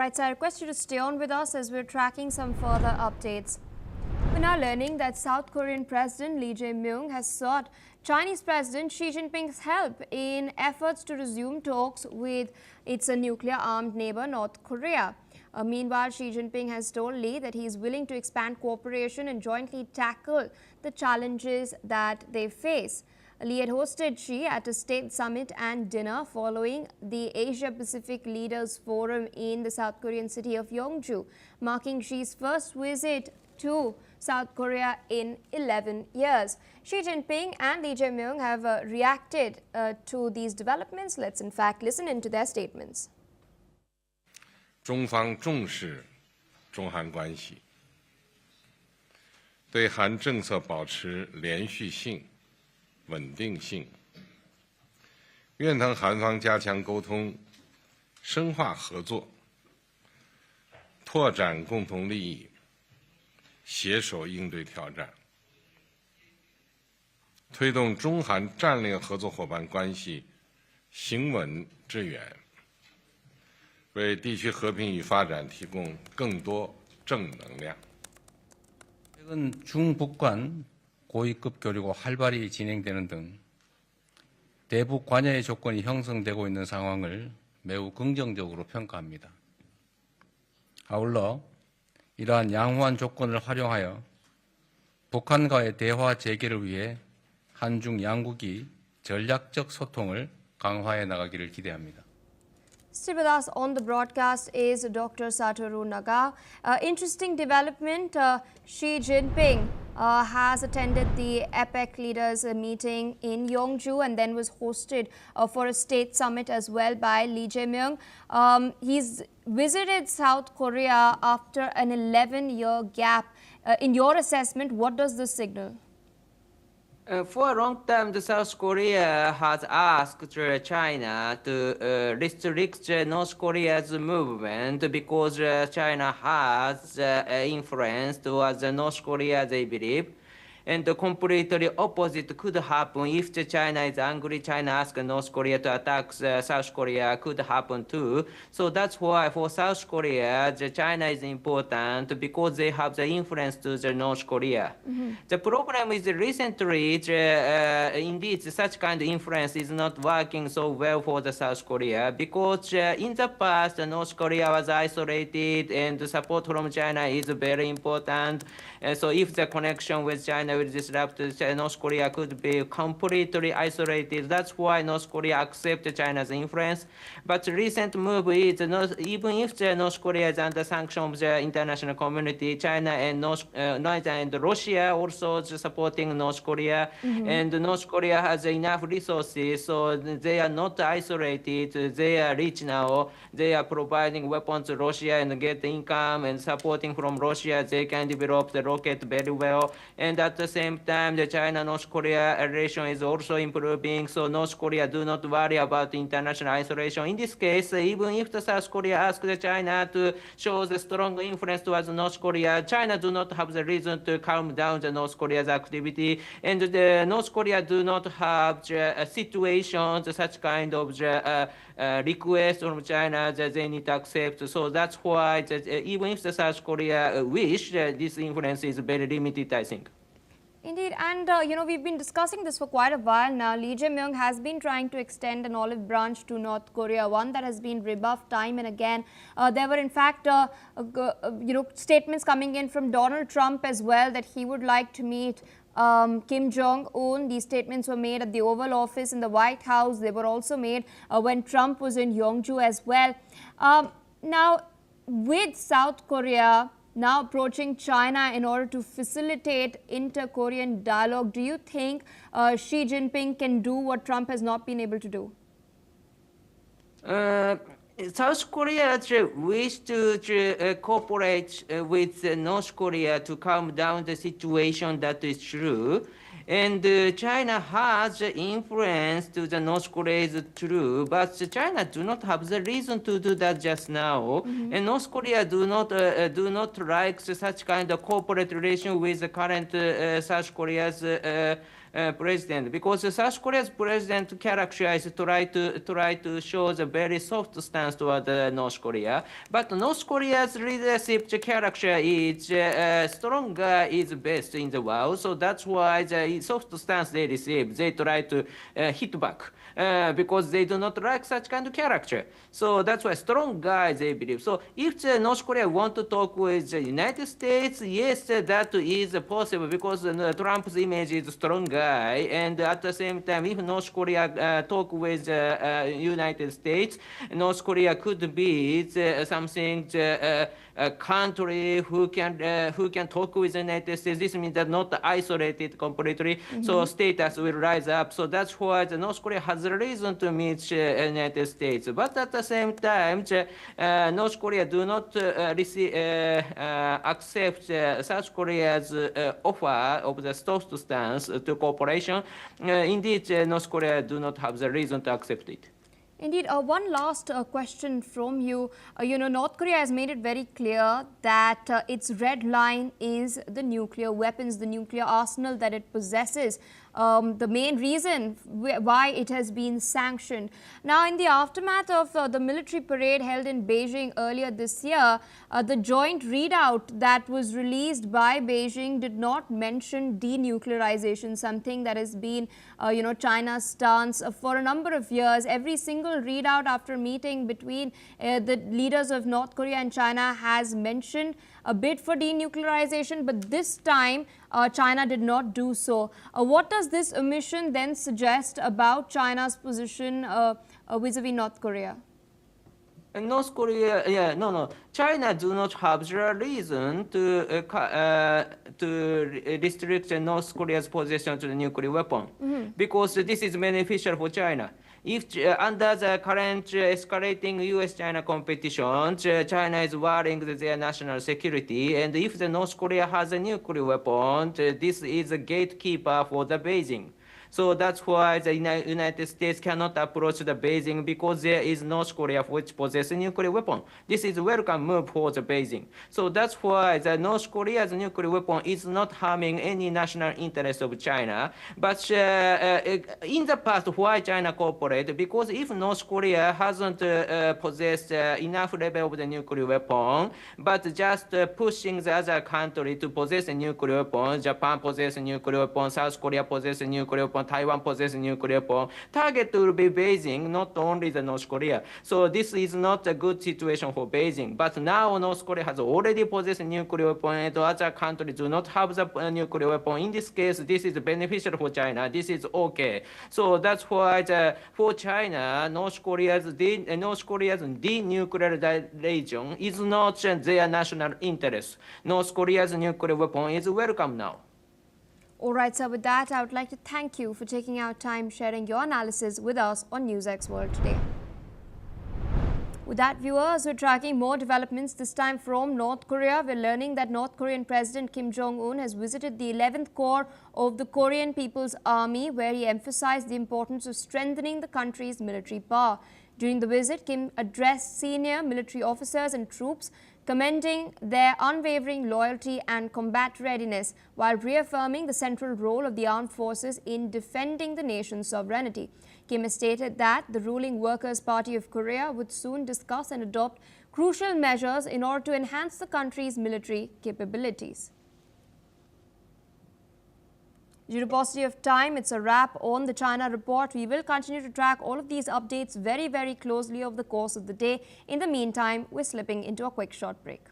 Alright, so I request you to stay on with us as we're tracking some further updates. We're now learning that South Korean President Lee Jae-myung has sought Chinese President Xi Jinping's help in efforts to resume talks with its nuclear-armed neighbor North Korea. Meanwhile, Xi Jinping has told Lee that he is willing to expand cooperation and jointly tackle the challenges that they face. Lee had hosted Xi at a state summit and dinner following the Asia-Pacific Leaders Forum in the South Korean city of Gyeongju, marking Xi's first visit to South Korea in 11 years. Xi Jinping and Lee Jae-myung have reacted to these developments. Let's in fact listen into their statements. 中方重视中韩关系，对韩政策保持连续性、稳定性，愿同韩方加强沟通，深化合作，拓展共同利益，携手应对挑战，推动中韩战略合作伙伴关系行稳致远，为地区和平与发展提供更多正能量。 최근 중북 간 고위급 교류가 활발히 진행되는 등 대북 관여의 조건이 형성되고 있는 상황을 매우 긍정적으로 평가합니다. 아울러 이러한 양호한 조건을 활용하여 북한과의 대화 재개를 위해 한중 양국이 전략적 소통을 강화해 나가기를 기대합니다. Still with us on the broadcast is Dr. Satoru Naga. Interesting development. Xi Jinping has attended the APEC leaders meeting in Gyeongju and then was hosted for a state summit as well by Lee Jae-myung. He's visited South Korea after an 11-year gap. In your assessment, what does this signal? For a long time, the South Korea has asked China to restrict North Korea's movement because China has influence towards North Korea, they believe. And the completely opposite could happen if China is angry. China asks North Korea to attack South Korea could happen too. So that's why for South Korea, China is important because they have the influence to the North Korea. The problem is recently, indeed, such kind of influence is not working so well for the South Korea because in the past, North Korea was isolated and the support from China is very important. So if the connection with China will disrupt, North Korea could be completely isolated. That's why North Korea accepts China's influence. But the recent move is not, even if North Korea is under sanction of the international community, China and Russia also supporting North Korea. And North Korea has enough resources, so they are not isolated. They are rich now. They are providing weapons to Russia and get income and supporting from Russia. They can develop the rocket very well. And at the same time, the China-North Korea relation is also improving, so North Korea do not worry about international isolation. In this case, even if the South Korea asks China to show the strong influence towards North Korea, China do not have the reason to calm down the North Korea's activity, and the North Korea do not have situations, such kind of request from China that they need to accept. So that's why even if the South Korea wish, this influence is very limited, I think. Indeed, and we've been discussing this for quite a while now. Lee Jae-myung has been trying to extend an olive branch to North Korea, one that has been rebuffed time and again. There were in fact, statements coming in from Donald Trump as well that he would like to meet Kim Jong-un. These statements were made at the Oval Office in the White House. They were also made when Trump was in Gyeongju as well. Now, with South Korea now approaching China in order to facilitate inter-Korean dialogue, do you think Xi Jinping can do what Trump has not been able to do? South Korea wish to cooperate with North Korea to calm down the situation. That is true. And China has influence to the North Korea is true, but China do not have the reason to do that just now. And North Korea do not like such kind of corporate relation with the current South Korea's president, because South Korea's president characterized try to show the very soft stance toward North Korea, but North Korea's leadership character is stronger is best in the world, so that's why the soft stance they receive, they try to hit back. Because they do not like such kind of character. So that's why strong guys they believe. So if North Korea want to talk with the United States, yes, that is possible because Trump's image is strong guy. And at the same time, if North Korea talk with United States, North Korea could be something a country who can talk with the United States. This means that not isolated completely. So status will rise up. So that's why the North Korea has a reason to meet the United States. But at the same time, North Korea do not accept South Korea's offer of the soft stance to cooperation. Indeed, North Korea do not have the reason to accept it. Indeed, one last question from you. North Korea has made it very clear that its red line is the nuclear weapons, the nuclear arsenal that it possesses. The main reason why it has been sanctioned. Now, in the aftermath of the military parade held in Beijing earlier this year, the joint readout that was released by Beijing did not mention denuclearization, something that has been, China's stance for a number of years. Every single readout after meeting between the leaders of North Korea and China has mentioned a bid for denuclearization, but this time China did not do so. What does this omission then suggest about China's position vis-a-vis North Korea? North Korea, no. China do not have the reason to restrict North Korea's possession to the nuclear weapon, because this is beneficial for China. If under the current escalating U.S.-China competition, China is worrying their national security, and if the North Korea has a nuclear weapon, this is a gatekeeper for the Beijing. So that's why the United States cannot approach the Beijing, because there is North Korea which possesses a nuclear weapon. This is a welcome move for the Beijing. So that's why the North Korea's nuclear weapon is not harming any national interest of China. But in the past, why China cooperate? Because if North Korea hasn't possessed enough level of the nuclear weapon, but just pushing the other country to possess a nuclear weapon, Japan possesses a nuclear weapon, South Korea possesses a nuclear weapon, Taiwan possesses nuclear weapon, target will be Beijing, not only the North Korea. So this is not a good situation for Beijing. But now North Korea has already possessed a nuclear weapon, and other countries do not have the nuclear weapon. In this case, this is beneficial for China. This is okay. So that's why for China, North Korea's denuclearization is not their national interest. North Korea's nuclear weapon is welcome now. All right, so with that, I would like to thank you for taking out time sharing your analysis with us on NewsX World Today. With that, viewers, we're tracking more developments, this time from North Korea. We're learning that North Korean President Kim Jong-un has visited the 11th Corps of the Korean People's Army, where he emphasized the importance of strengthening the country's military power. During the visit, Kim addressed senior military officers and troops, commending their unwavering loyalty and combat readiness, while reaffirming the central role of the armed forces in defending the nation's sovereignty. Kim has stated that the ruling Workers' Party of Korea would soon discuss and adopt crucial measures in order to enhance the country's military capabilities. Due to paucity of time, it's a wrap on the China Report. We will continue to track all of these updates very, very closely over the course of the day. In the meantime, we're slipping into a quick short break.